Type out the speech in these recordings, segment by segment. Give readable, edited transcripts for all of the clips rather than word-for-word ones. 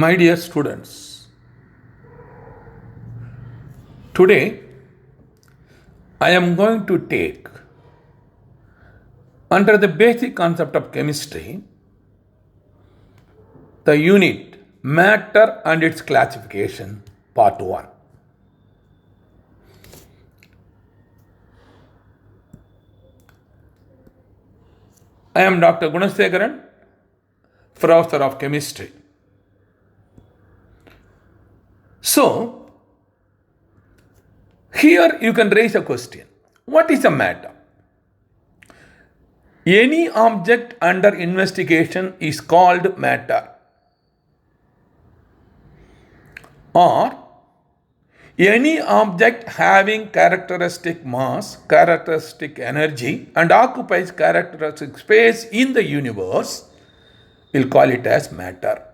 My dear students, today I am going to take under the basic concept of chemistry the unit matter and its classification part 1. I am Dr. Gunasekaran, Professor of Chemistry. So, here you can raise a question. What is a matter? Any object under investigation is called matter, or any object having characteristic mass, characteristic energy, and occupies characteristic space in the universe, we'll call it as matter.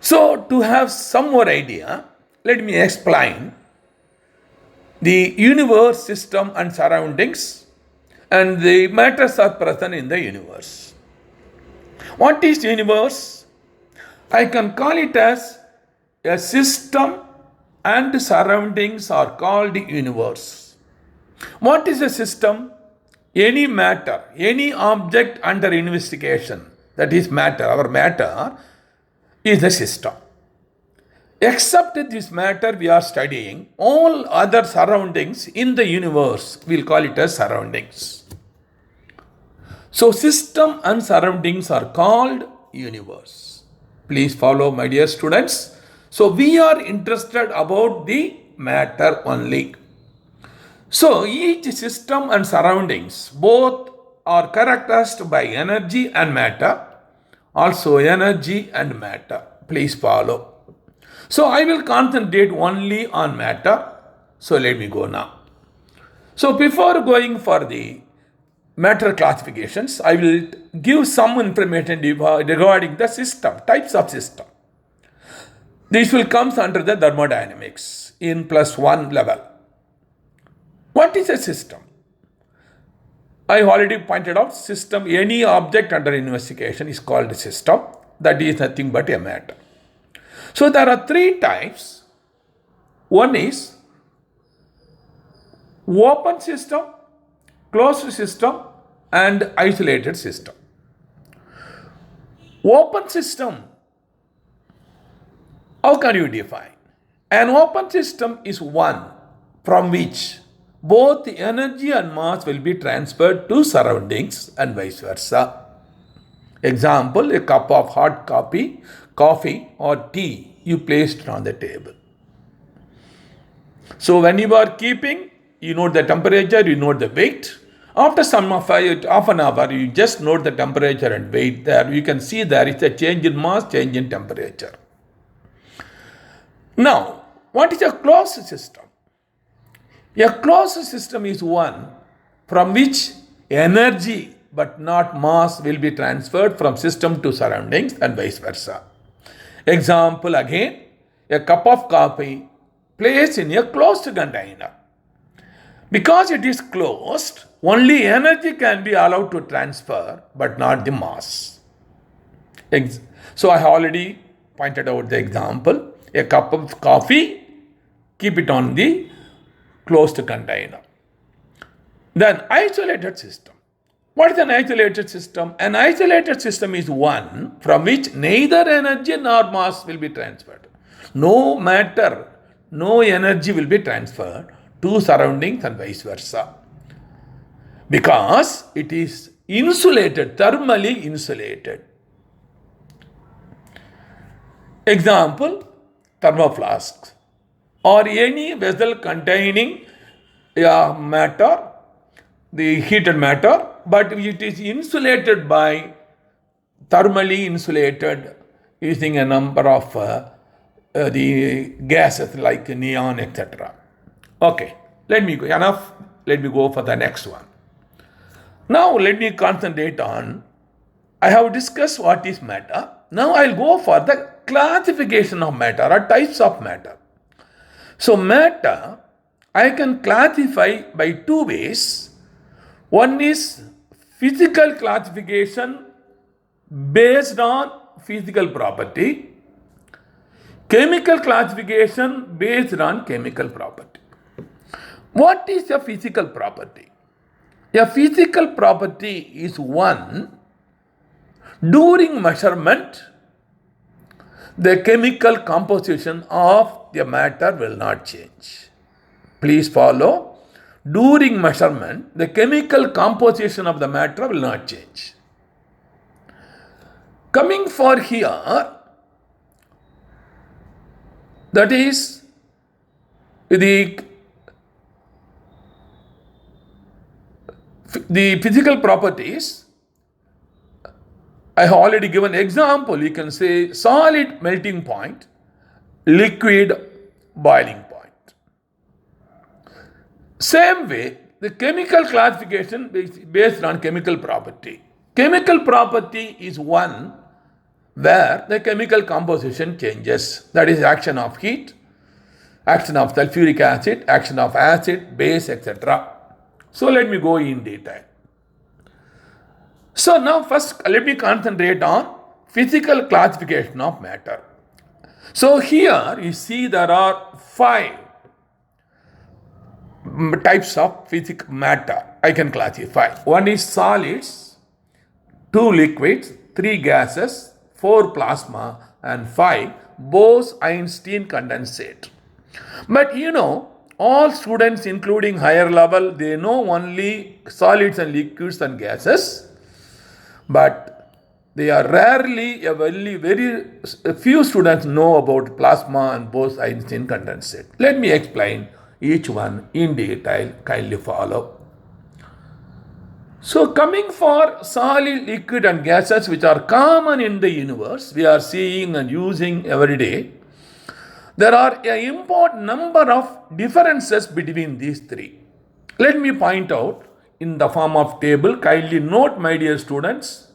So, to have some more idea, let me explain the universe, system, and surroundings, and the matters are present in the universe. What is universe? I can call it as a system and surroundings are called universe. What is a system? Any matter, any object under investigation, that is matter, our matter is a system. Except this matter we are studying, all other surroundings in the universe, we'll call it as surroundings. So system and surroundings are called universe. Please follow, my dear students. So we are interested about the matter only. So each system and surroundings both are characterized by energy and matter, also energy and matter. Please follow. So I will concentrate only on matter. So let me go now. So before going for the matter classifications, I will give some information regarding the system, types of system. This will come under the thermodynamics in +1 level. What is a system? I already pointed out system, any object under investigation is called a system. That is nothing but a matter. So there are 3 types. One is open system, closed system, and isolated system. Open system, how can you define? An open system is one from which both the energy and mass will be transferred to surroundings and vice versa. Example, a cup of hot coffee or tea you placed on the table. So when you are keeping, you note the temperature, you note the weight. After some of half an hour, you just note the temperature and weight there. You can see there is a change in mass, change in temperature. Now, what is a closed system? A closed system is one from which energy but not mass will be transferred from system to surroundings and vice versa. Example again, a cup of coffee placed in a closed container. Because it is closed, only energy can be allowed to transfer but not the mass. So I have already pointed out the example. A cup of coffee, keep it on the closed container. Then isolated system. What is an isolated system? An isolated system is one from which neither energy nor mass will be transferred. No matter, no energy will be transferred to surroundings and vice versa. Because it is insulated, thermally insulated. Example, thermoflasks or any vessel containing matter, the heated matter, but it is insulated by thermally insulated using a number of the gases like neon, etc. Okay, let me go for the next one. Now let me concentrate on, I have discussed what is matter. Now I'll go for the classification of matter or types of matter. So matter, I can classify by 2 ways. One is physical classification based on physical property, chemical classification based on chemical property. What is a physical property? A physical property is one during measurement the chemical composition of the matter will not change. Please follow. During measurement, the chemical composition of the matter will not change. Coming for here, that is the physical properties. I have already given example. You can say solid melting point, liquid boiling point. Same way, the chemical classification is based on chemical property. Chemical property is one where the chemical composition changes. That is action of heat, action of sulfuric acid, action of acid, base, etc. So let me go in detail. So now first let me concentrate on physical classification of matter. So here you see there are 5 types of physical matter I can classify. One is solids, 2 liquids, 3 gases, 4 plasma and 5 Bose-Einstein condensate. But all students including higher level, they know only solids and liquids and gases. But they are rarely, very few students know about plasma and Bose-Einstein condensate. Let me explain each one in detail. Kindly follow. So coming for solid, liquid and gases which are common in the universe, we are seeing and using every day. There are an important number of differences between these 3. Let me point out in the form of table. Kindly note, my dear students,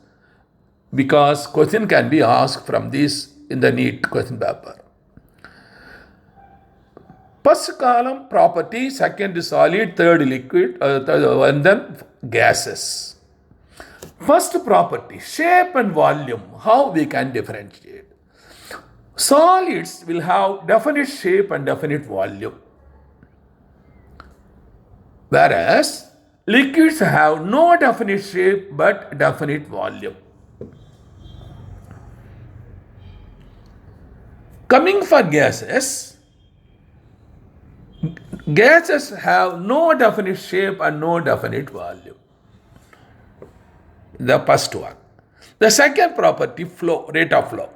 because question can be asked from this in the NEET question paper. First column property, second solid, third liquid, and then gases. First property, shape and volume, how we can differentiate. Solids will have definite shape and definite volume, whereas liquids have no definite shape but definite volume. Coming for gases, gases have no definite shape and no definite volume. The first one. The second property, flow, rate of flow.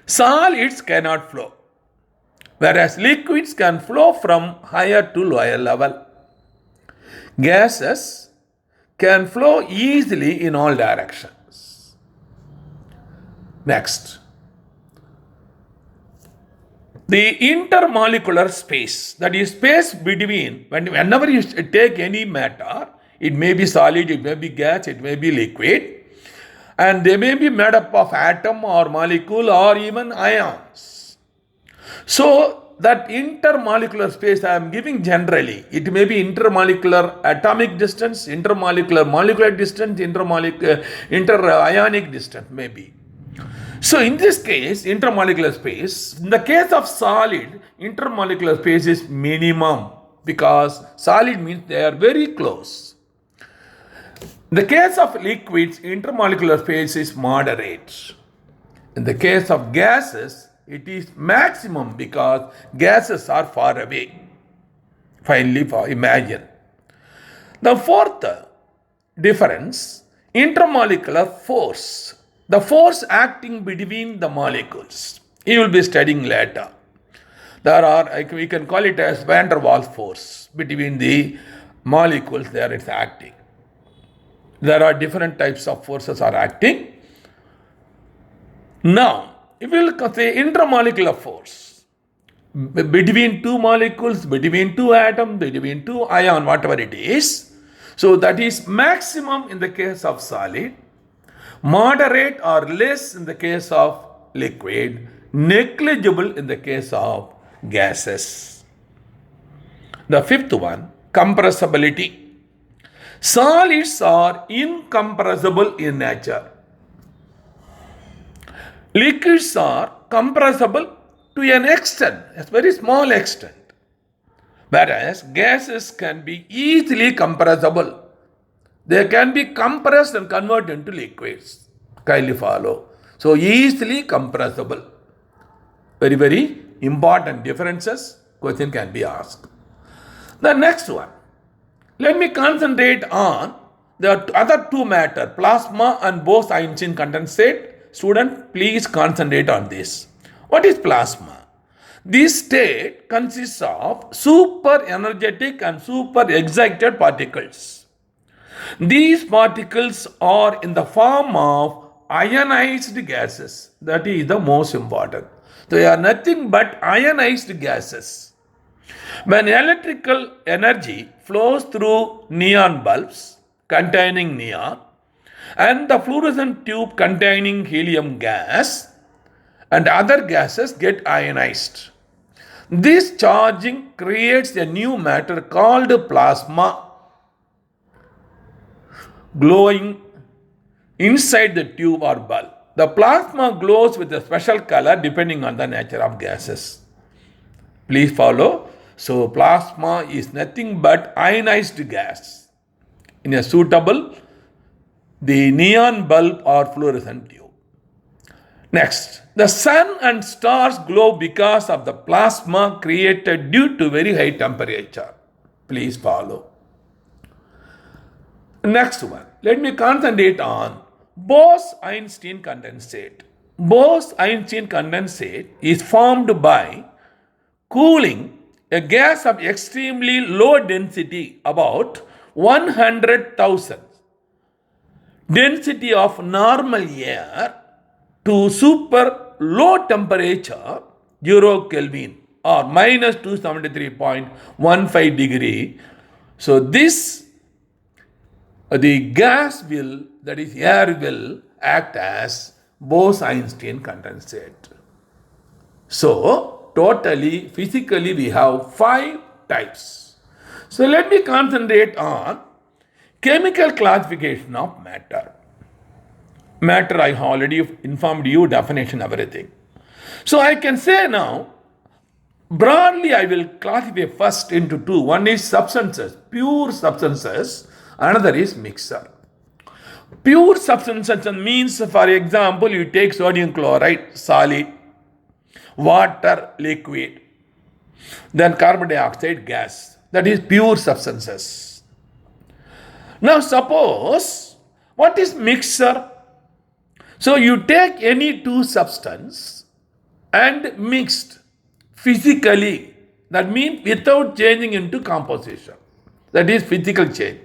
Solids cannot flow, whereas liquids can flow from higher to lower level. Gases can flow easily in all directions. Next, the intermolecular space, that is space between, whenever you take any matter, it may be solid, it may be gas, it may be liquid, and they may be made up of atom or molecule or even ions. So that intermolecular space I am giving generally, it may be intermolecular atomic distance, intermolecular molecular distance, inter-ionic distance maybe. So in this case, intermolecular space, in the case of solid, intermolecular space is minimum because solid means they are very close. In the case of liquids, intermolecular space is moderate. In the case of gases, it is maximum because gases are far away. Finally, imagine. The fourth difference, intermolecular force. The force acting between the molecules. You will be studying later. There are, we can call it as van der Waals force between the molecules, there it's acting. There are different types of forces are acting. Now, if we will say intermolecular force, between 2 molecules, between 2 atoms, between 2 ions, whatever it is. So that is maximum in the case of solid, moderate or less in the case of liquid, negligible in the case of gases. The fifth one, compressibility. Solids are incompressible in nature. Liquids are compressible to an extent, a very small extent, whereas gases can be easily compressible. They can be compressed and converted into liquids. Kindly follow. So easily compressible. Very, very important differences. Question can be asked. The next one. Let me concentrate on the other two matter, plasma and Bose-Einstein condensate. Student, please concentrate on this. What is plasma? This state consists of super energetic and super excited particles. These particles are in the form of ionized gases. That is the most important. They are nothing but ionized gases. When electrical energy flows through neon bulbs containing neon and the fluorescent tube containing helium gas and other gases get ionized, this charging creates a new matter called plasma glowing inside the tube or bulb. The plasma glows with a special color depending on the nature of gases. Please follow. So plasma is nothing but ionized gas in a suitable the neon bulb or fluorescent tube. Next, the sun and stars glow because of the plasma created due to very high temperature. Please follow. Next one, let me concentrate on Bose-Einstein condensate. Bose-Einstein condensate is formed by cooling a gas of extremely low density, about 100,000 density of normal air, to super low temperature 0 Kelvin or minus 273.15 degree. So this the gas will, that is air will act as Bose-Einstein condensate. So totally physically we have 5 types. So let me concentrate on chemical classification of matter. Matter I already informed you, definition, everything. So I can say now, broadly I will classify first into two. One is substances, pure substances. Another is mixture. Pure substances means, for example, you take sodium chloride, solid, water, liquid, then carbon dioxide, gas. That is pure substances. Now suppose, what is mixture? So you take any two substance and mixed physically. That means without changing into composition. That is physical change.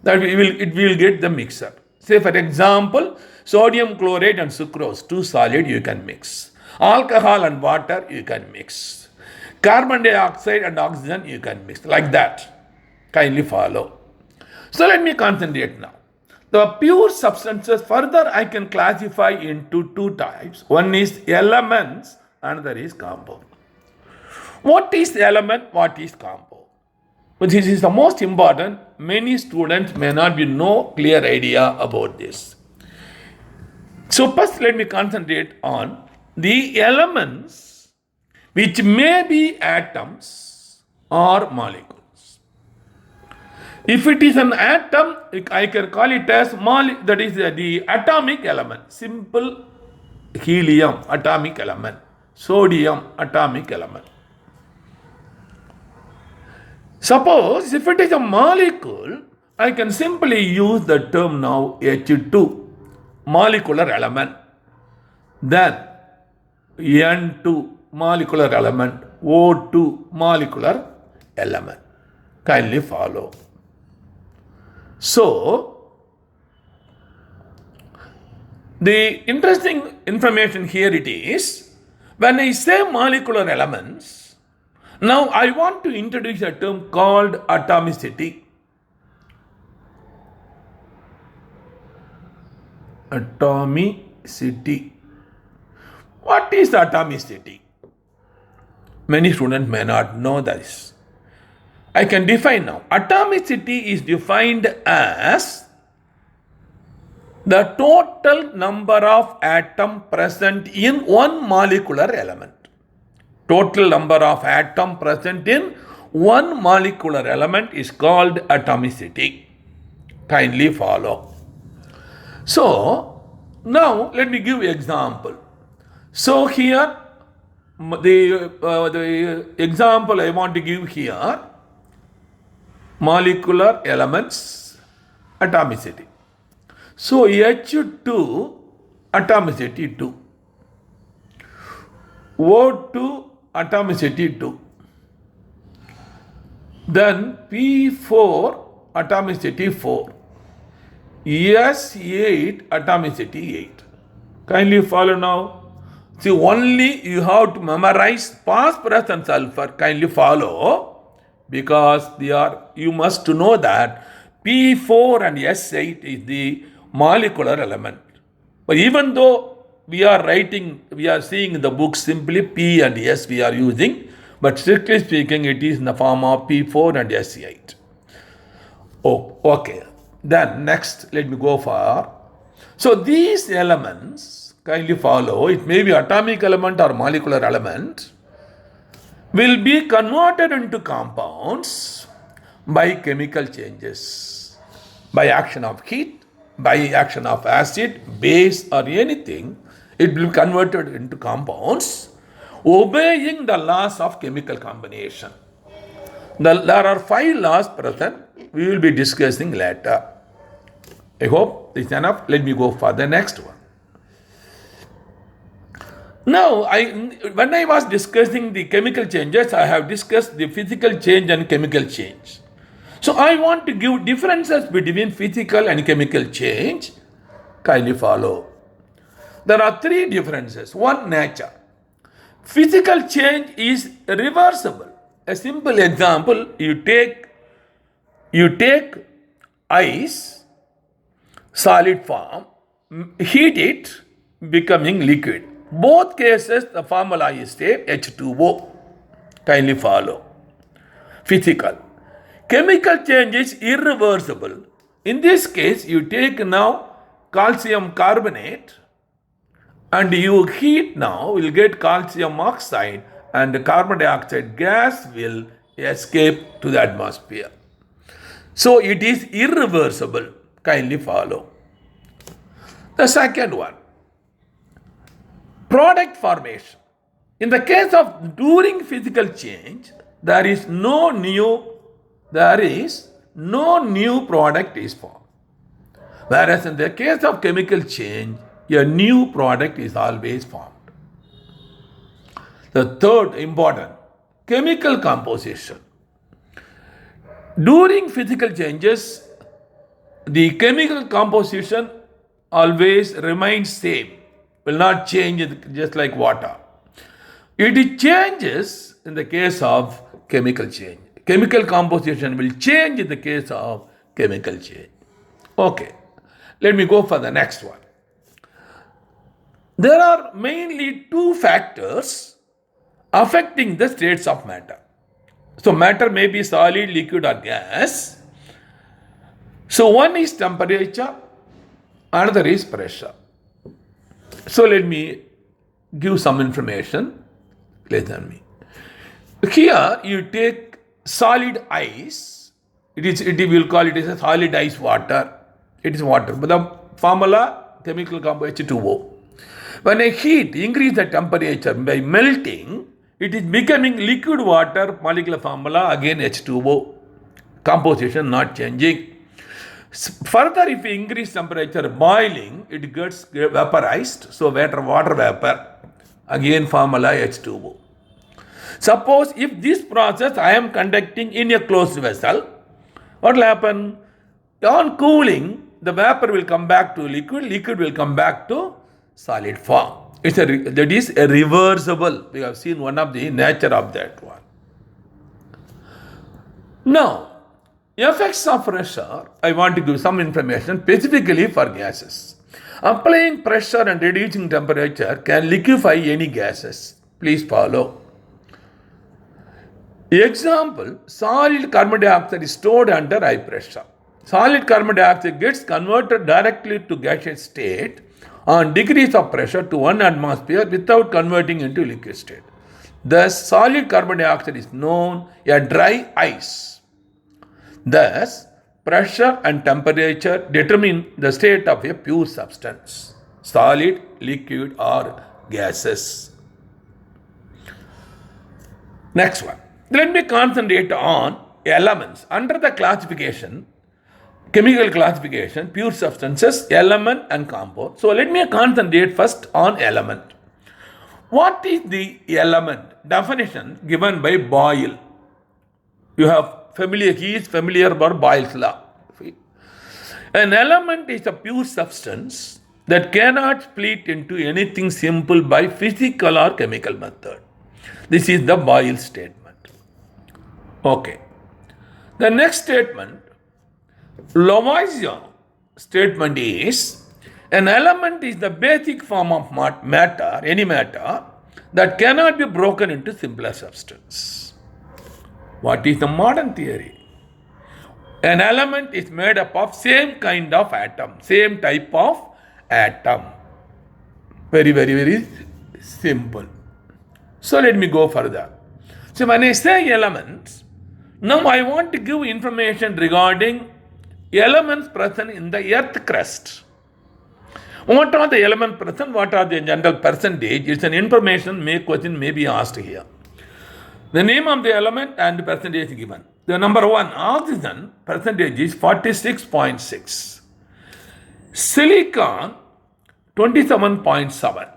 That it will get the mixture. Say for example, sodium chloride and sucrose, two solid you can mix. Alcohol and water you can mix. Carbon dioxide and oxygen you can mix. Like that. Kindly follow. So let me concentrate now. The pure substances further I can classify into two types. One is elements, another is compound. What is element? What is compound? But this is the most important. Many students may not be no clear idea about this. So first let me concentrate on the elements which may be atoms or molecules. If it is an atom, I can call it as that is the atomic element. Simple helium, atomic element. Sodium, atomic element. Suppose if it is a molecule, I can simply use the term now H2, molecular element. Then N2, molecular element. O2, molecular element. Kindly follow. So, the interesting information here it is, when I say molecular elements, now I want to introduce a term called atomicity. Atomicity. What is atomicity? Many students may not know this. I can define now. Atomicity is defined as the total number of atoms present in one molecular element. Total number of atoms present in one molecular element is called atomicity. Kindly follow. So, now let me give example. So here, the example I want to give here, molecular elements, atomicity. So H2, atomicity 2. O2, atomicity 2. Then P4, atomicity 4. S8, atomicity 8. Kindly follow now. See, only you have to memorize phosphorus and sulfur. Kindly follow, because you must know that P4 and S8 is the molecular element. But even though we are seeing in the book simply P and S we are using, but strictly speaking it is in the form of P4 and S8. Oh, okay. Then next, let me go for. So these elements, kindly follow, it may be atomic element or molecular element, will be converted into compounds by chemical changes, by action of heat, by action of acid, base or anything. It will be converted into compounds obeying the laws of chemical combination. There are 5 laws present. We will be discussing later. I hope this is enough. Let me go for the next one. Now, when I was discussing the chemical changes, I have discussed the physical change and chemical change. So I want to give differences between physical and chemical change. Kindly follow. There are 3 differences. One, nature. Physical change is reversible. A simple example, you take ice, solid form, heat it, becoming liquid. Both cases, the formula is same, H2O. Kindly follow. Physical. Chemical change is irreversible. In this case, you take now calcium carbonate and you heat now, will get calcium oxide and carbon dioxide gas will escape to the atmosphere. So it is irreversible. Kindly follow. The second one, product formation. In the case of during physical change, there is no new product is formed. Whereas in the case of chemical change, a new product is always formed. The third important, chemical composition. During physical changes, the chemical composition always remains same, will not change just like water. It changes in the case of chemical change. Chemical composition will change in the case of chemical change. Okay, let me go for the next one. There are mainly 2 factors affecting the states of matter. So matter may be solid, liquid or gas. So one is temperature, another is pressure. So let me give some information. Listen me. Here you take solid ice. It will call it as a solid ice water. It is water. But the formula, chemical compound H2O. When I increase the temperature by melting, it is becoming liquid water, molecular formula, again H2O. Composition not changing. Further, if we increase temperature, boiling, it gets vaporized. So water vapor, again formula H2O. Suppose if this process I am conducting in a closed vessel, what will happen? On cooling, the vapor will come back to liquid will come back to solid form. That is a reversible. We have seen one of the nature of that one. Now, effects of pressure, I want to give some information specifically for gases. Applying pressure and reducing temperature can liquefy any gases. Please follow. Example, solid carbon dioxide is stored under high pressure. Solid carbon dioxide gets converted directly to gaseous state on degrees of pressure to 1 atmosphere without converting into liquid state. Thus, solid carbon dioxide is known as dry ice. Thus, pressure and temperature determine the state of a pure substance, solid, liquid, or gases. Next one. Let me concentrate on elements. Under the classification, chemical classification, pure substances, element and compound. So let me concentrate first on element. What is the element? Definition given by Boyle. You have familiar, he is familiar about Boyle's law. An element is a pure substance that cannot split into anything simple by physical or chemical method. This is the Boyle statement. Okay. The next statement, Lavoisier statement is, an element is the basic form of matter, any matter, that cannot be broken into simpler substance. What is the modern theory? An element is made up of same kind of atom, same type of atom. Very, very, very simple. So let me go further. So when I say elements, now I want to give information regarding elements present in the earth crust. What are the elements present? What are the general percentage? It's an information question may be asked here. The name of the element and the percentage given. The number 1, oxygen percentage is 46.6. Silicon 27.7.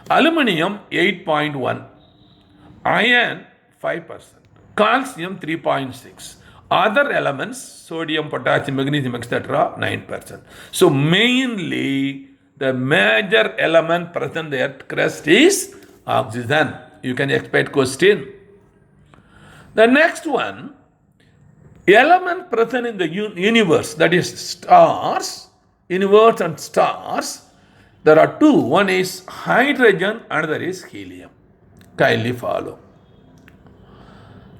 Aluminium 8.1. Iron 5%. Calcium 3.6. Other elements, sodium, potassium, magnesium, etc., 9%. So mainly the major element present in the earth crust is oxygen. You can expect question. The next one, element present in the universe, that is stars, universe and stars, there are two. One is hydrogen, another is helium. Kindly follow.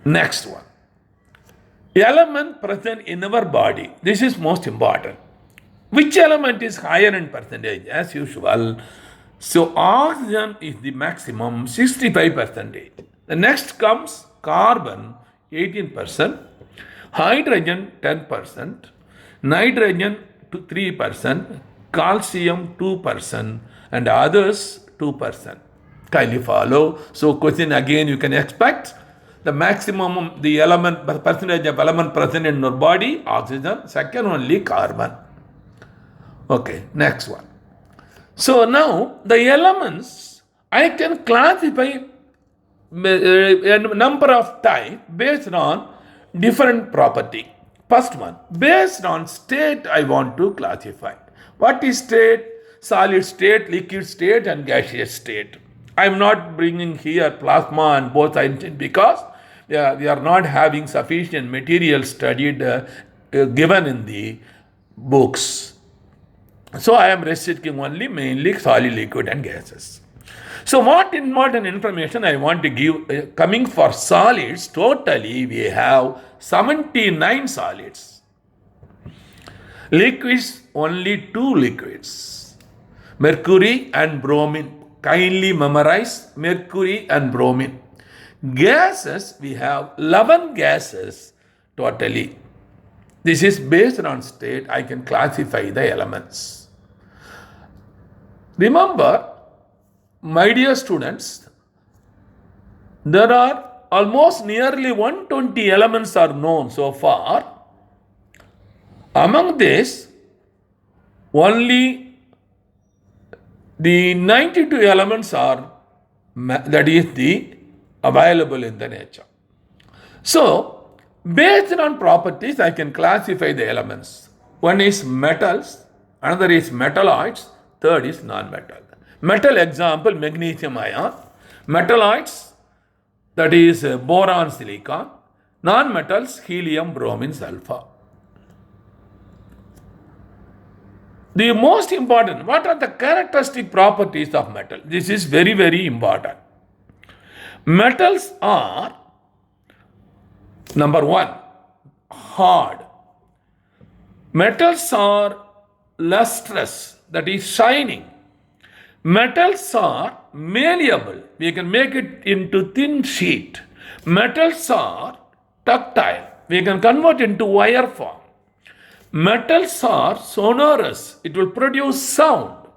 Next one. Element present in our body. This is most important. Which element is higher in percentage? As usual. So oxygen is the maximum, 65%. The next comes carbon, 18%, hydrogen, 10%, nitrogen, 3%, calcium, 2%, and others, 2%. Kindly follow. So question again you can expect. The maximum, the element, percentage of element present in our body, oxygen. Second only carbon. Okay, next one. So now the elements, I can classify a number of types based on different property. First one, based on state I want to classify. What is state? Solid state, liquid state and gaseous state. I am not bringing here plasma and both because we are not having sufficient material studied given in the books. So I am restricting only mainly solid, liquid and gases. So what important information I want to give, coming for solids, totally we have 79 solids. Liquids, only 2 liquids. Mercury and bromine. Kindly memorize mercury and bromine. Gases, we have 11 gases totally. This is based on state, I can classify the elements. Remember, my dear students, there are almost nearly 120 elements are known so far. Among this, only the 92 elements are, that is the available in the nature. So, based on properties, I can classify the elements. One is metals, another is metalloids, third is non-metal. Metal example, magnesium ion. Metalloids, that is boron, silicon. Non-metals, helium, bromine, sulfur. The most important, what are the characteristic properties of metal? This is very, very important. Metals are, number 1, hard. Metals are lustrous, that is shining. Metals are malleable. We can make it into thin sheet. Metals are ductile. We can convert into wire form. Metals are sonorous. It will produce sound.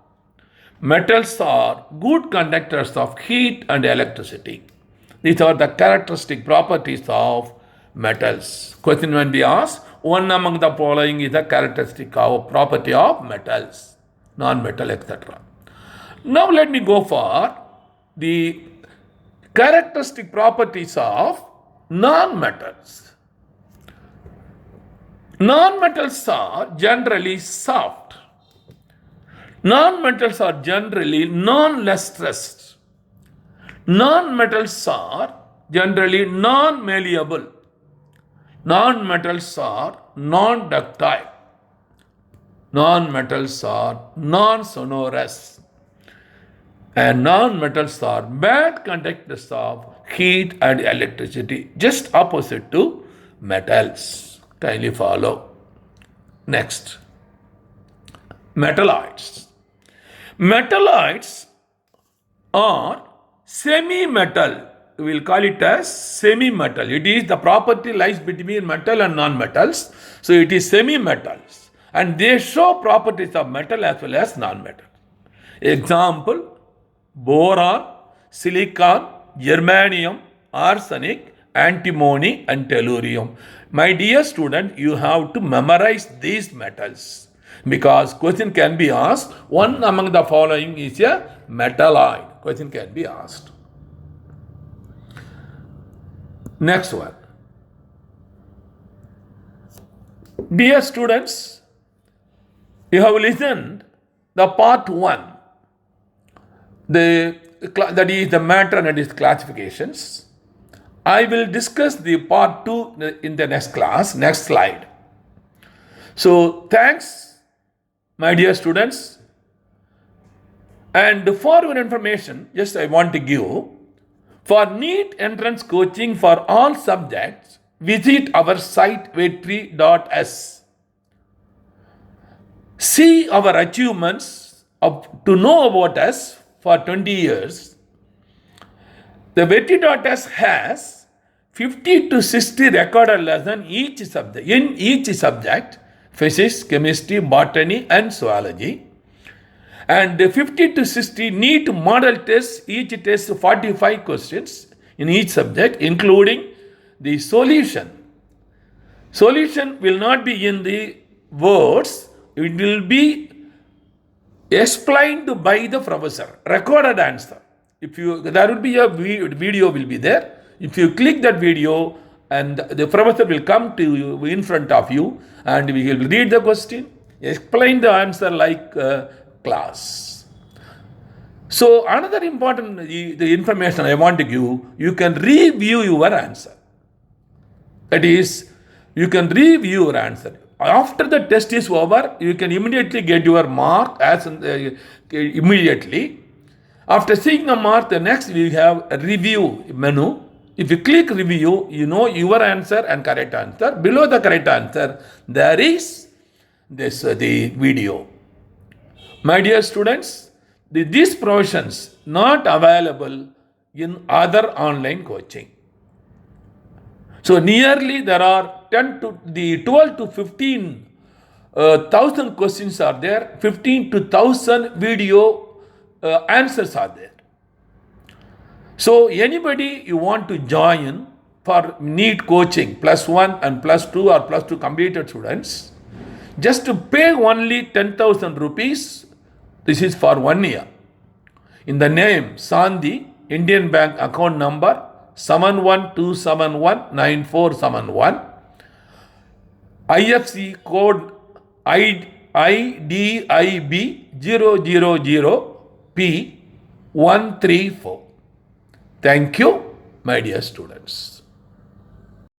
Metals are good conductors of heat and electricity. These are the characteristic properties of metals. Question when we ask, one among the following is the characteristic of property of metals, non-metal, etc. Now let me go for the characteristic properties of non-metals. Non-metals are generally soft. Non-metals are generally non-lustrous. Non-metals are generally non-malleable. Non-metals are non-ductile. Non-metals are non-sonorous. And non-metals are bad conductors of heat and electricity, just opposite to metals. Kindly follow. Next, metalloids. Metalloids are semi-metal. We will call it as semi-metal. It is the property lies between metal and non-metals. So it is semi-metals. And they show properties of metal as well as non-metal. Example, boron, silicon, germanium, arsenic, antimony and tellurium. My dear student, you have to memorize these metals because question can be asked, one among the following is a metalloid. Question can be asked. Next one. Dear students, you have listened the part 1. That is the matter and its classifications. I will discuss the part 2 in the next class, next slide. So thanks, my dear students. And for your information, just I want to give, for NEET entrance coaching for all subjects, visit our site vetri.s. See our achievements to know about us for 20 years. The vetri.s has 50 to 60 recorded lessons in each subject, physics, chemistry, botany and zoology. And 50 to 60 NEET model tests, each test 45 questions in each subject, including the solution. Solution will not be in the words, it will be explained by the professor, recorded answer. There will be a video will be there. If you click that video and the professor will come to you in front of you and we will read the question, explain the answer like class. So another important the information I want to give, you can review your answer. That is, you can review your answer. After the test is over, you can immediately get your mark immediately. After seeing the mark, the next we have a review menu. If you click review, you know your answer and correct answer. Below the correct answer, there is this the video. My dear students, these provisions not available in other online coaching. So nearly there are 12 to 15 thousand questions are there, 15 to 1,000 video answers are there. So anybody you want to join for NEET coaching +1 and +2 or +2 completed students, just to pay only 10,000 rupees. This is for 1 year. In the name Sandhi, Indian Bank account number 7127194771, IFC code IDIB 000P134. Thank you, my dear students.